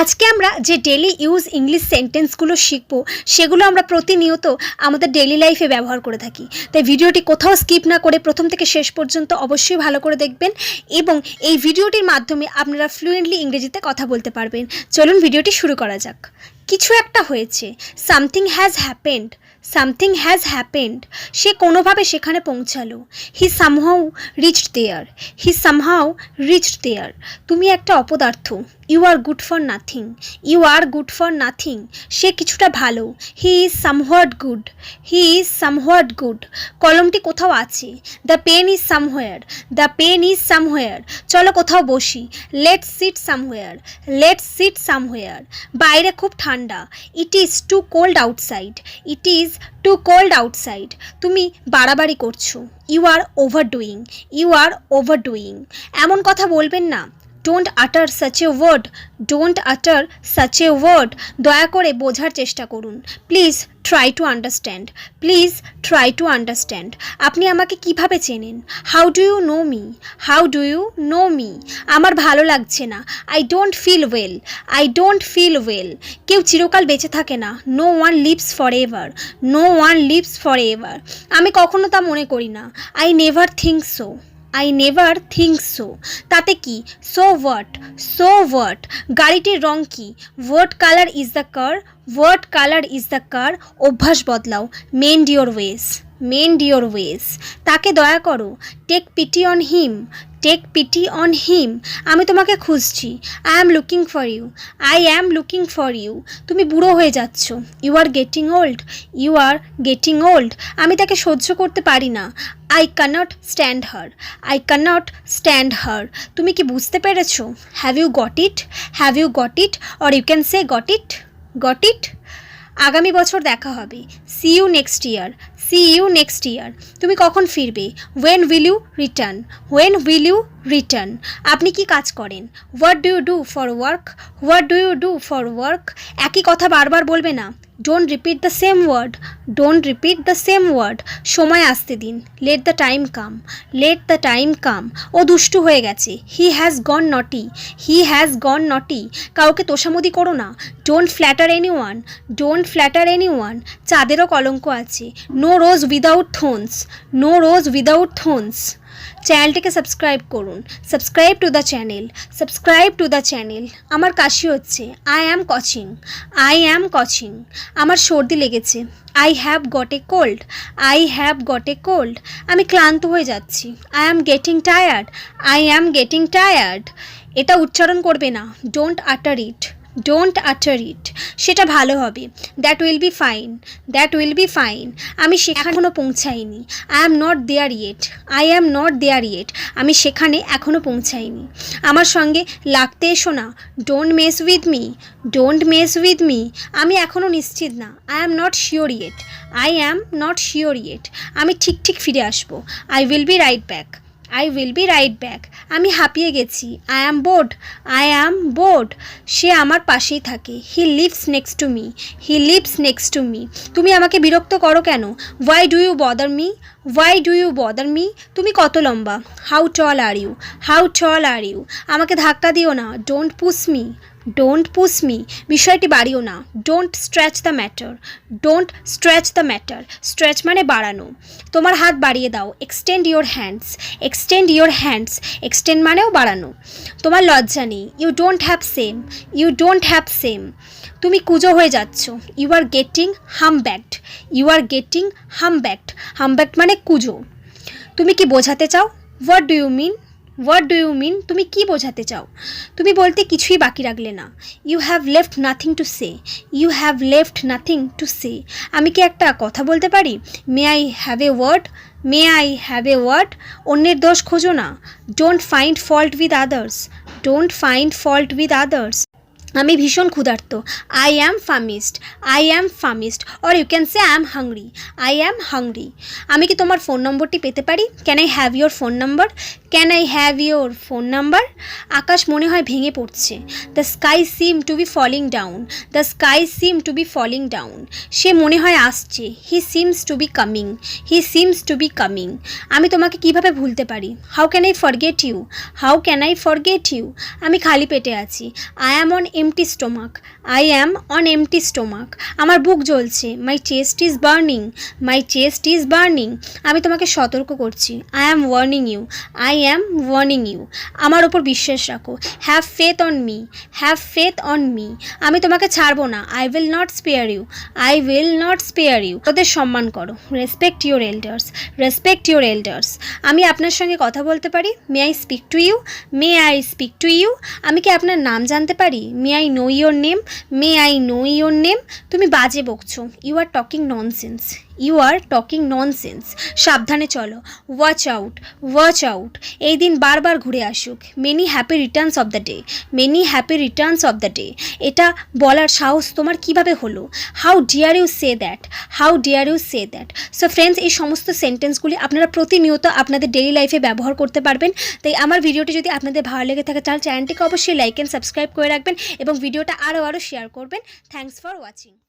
আজকে আমরা যে ডেলি ইউজ ইংলিশ সেন্টেন্সগুলো শিখব সেগুলো আমরা প্রতিনিয়ত আমাদের ডেলি লাইফে ব্যবহার করে থাকি। তাই ভিডিওটি কোথাও স্কিপ না করে প্রথম থেকে শেষ পর্যন্ত অবশ্যই ভালো করে দেখবেন এবং এই ভিডিওটির মাধ্যমে আপনারা ফ্লুয়েন্টলি ইংরেজিতে কথা বলতে পারবেন। চলুন ভিডিওটি শুরু করা যাক। কিছু একটা হয়েছে, something has happened, something has happened. সে কোনোভাবে সেখানে পৌঁছালো। He somehow reached there, he somehow reached there. তুমি একটা অপদার্থ, you are good for nothing, you are good for nothing. সে কিছুটা ভালো, he is somewhat good, he is somewhat good. কলমটি কোথাও আছে, the pen is somewhere, the pen is somewhere. চলো কোথাও বসি, let's sit somewhere, let's sit somewhere. বাইরে খুব ঠান্ডা, ইট is too cold outside, it is too cold outside. তুমি বাড়াবাড়ি করছো, ইউ আর ওভারডুইং, ইউ আর ওভারডুইং। এমন কথা বলবেন না, don't utter such a word, don't utter such a word. দয়া করে বোঝার চেষ্টা করুন, please try to understand, please try to understand. আপনি আমাকে কিভাবে চেনেন, how do you know me, how do you know me. আমার ভালো লাগছে না, I don't feel well, I don't feel well. কেউ চিরকাল বেঁচে থাকে না, no one lives forever, no one lives forever. আমি কখনো তা মনে করি না, I never think so, I never think so. তাতে কি, সো হোয়াট, সো হোয়াট। গাড়িটির রং কি, what colour is the car, what colour is the car. অভ্যাস বদলাও, mend your ways, mend your ways. তাকে দয়া করো, take pity on him, take pity on him. আমি তোমাকে খুঁজছি, I am looking for you, I am looking for you. তুমি বুড়ো হয়ে যাচ্ছ, you are getting old, you are getting old. আমি তাকে সহ্য করতে পারি না, I can't stand her, I can't stand her. তুমি কি বুঝতে পেরেছো, have you got it, have you got it, or you can say got it, got it. আগামী বছর দেখা হবে, see you next year, see you next year. তুমি কখন ফিরবে, when will you return, when will you return. আপনি কি কাজ করেন, what do you do for work, what do you do for work. একই কথা বারবার বলবে না, don't repeat the same word, don't repeat the same word. সময় আসতে দিন, let the time come, let the time come. ও দুষ্টু হয়ে গেছে, হি হ্যাজ গন নটি, হি হ্যাজ গন নটি। কাউকে তোষামোদি করো না, don't platter any one, don't platter any one. চাঁদেরও কলঙ্ক আছে, no rose without thorns, no rose without thorns. চ্যানেলটিকে সাবস্ক্রাইব করুন, subscribe to the channel, subscribe to the channel. আমার কাশি হচ্ছে, I am coaching, I am coaching. আমার সর্দি লেগেছে, I have got a cold, I have got a cold. আমি ক্লান্ত হয়ে যাচ্ছি, I am getting tired, I am getting tired. এটা উচ্চারণ করবে না, ডোন্ট আটার ইট, ডোন্ট আটার ইট। সেটা ভালো হবে, that will be fine, that will be fine. আমি সেখানে এখনও পৌঁছাইনি, I am not there yet, I am not there yet. আমি সেখানে এখনও পৌঁছাইনি। আমার সঙ্গে লাগতে এসো না, don't mess with me, don't mess with me. আমি এখনও নিশ্চিত না, I am not sure yet, I am not sure yet. আমি ঠিক ঠিক ফিরে আসবো, I will be right back, I will be right back. আমি হাঁপিয়ে গেছি, I am bored, I am bored. সে আমার পাশেই থাকে, he lives next to me, he lives next to me. তুমি আমাকে বিরক্ত করো কেন, why do you bother me, why do you bother me. তুমি কত লম্বা, how tall are you, how tall are you. আমাকে ধাক্কা দিও না, don't push me, don't push me. বিষয়টি বাড়িও না, don't stretch the matter, don't stretch the matter. Stretch মানে বাড়ানো। তোমার হাত বাড়িয়ে দাও, extend your hands, extend your hands. Extend মানেও বাড়ানো। তোমার লজ্জা নেই, you don't have shame, you don't have shame. তুমি কুজো হয়ে যাচ্ছ, you are getting humpbacked, you are getting humpbacked. Humpbacked মানে কুজো। তুমি কি বোঝাতে চাও, what do you mean, what do you mean. তুমি কি বোঝাতে চাও। তুমি বলতে কিছুই বাকি রাখলে না, you have left nothing to say, you have left nothing to say. আমি কি একটা কথা বলতে পারি, may I have a word, may I have a word. অন্যের দোষ খোঁজো না, don't find fault with others, don't find fault with others. আমি ভীষণ ক্ষুধার্ত, I am famished, I am famished, or you can say I am hungry, I am hungry. আমি কি তোমার ফোন নম্বরটি পেতে পারি, can I have your phone number, can I have your phone number. আকাশ মনে হয় ভেঙে পড়ছে, the sky seem to be falling down, the sky seem to be falling down. সে মনে হয় আসছে, he seems to be coming, he seems to be coming. আমি তোমাকে কিভাবে ভুলতে পারি, how can I forget you, how can I forget you. আমি খালি পেটে আছি, I am on empty stomach, I am on empty stomach, আমার বুক জ্বলছে, my chest is burning, my chest is burning, আমি তোমাকে সতর্ক করছি, I am warning you, I am warning you, আমার ওপর বিশ্বাস রাখো, have faith on me, have faith on me, আমি তোমাকে ছাড়বো না, I will not spare you, I will not spare you, ওদের সম্মান করো, respect your elders, respect your elders, আমি আপনার সঙ্গে কথা বলতে পারি, may I speak to you, may I speak to you, আমি কি আপনার নাম জানতে পারি, may I know your name, may I know your name, তুমি বাজে বকছো, you are talking nonsense, you are talking nonsense, সাবধানে চলো, ওয়াচ আউট, ওয়াচ আউট, এই দিন বারবার ঘুরে আসুক, many happy returns of the day, many happy returns of the day, এটা বলার সাহস তোমার কিভাবে হলো, how dare you say that, how dare you say that. So friends, এই সমস্ত সেন্টেন্সগুলি আপনারা প্রতিনিয়ত আপনাদের ডেইলি লাইফে ব্যবহার করতে পারবেন। তাই আমার ভিডিওটি যদি আপনাদের ভালো লেগে থাকে তাহলে চ্যানেলটিকে অবশ্যই লাইক অ্যান্ড সাবস্ক্রাইব করে রাখবেন এবং ভিডিওটা আরও শেয়ার করবেন। Thanks for watching.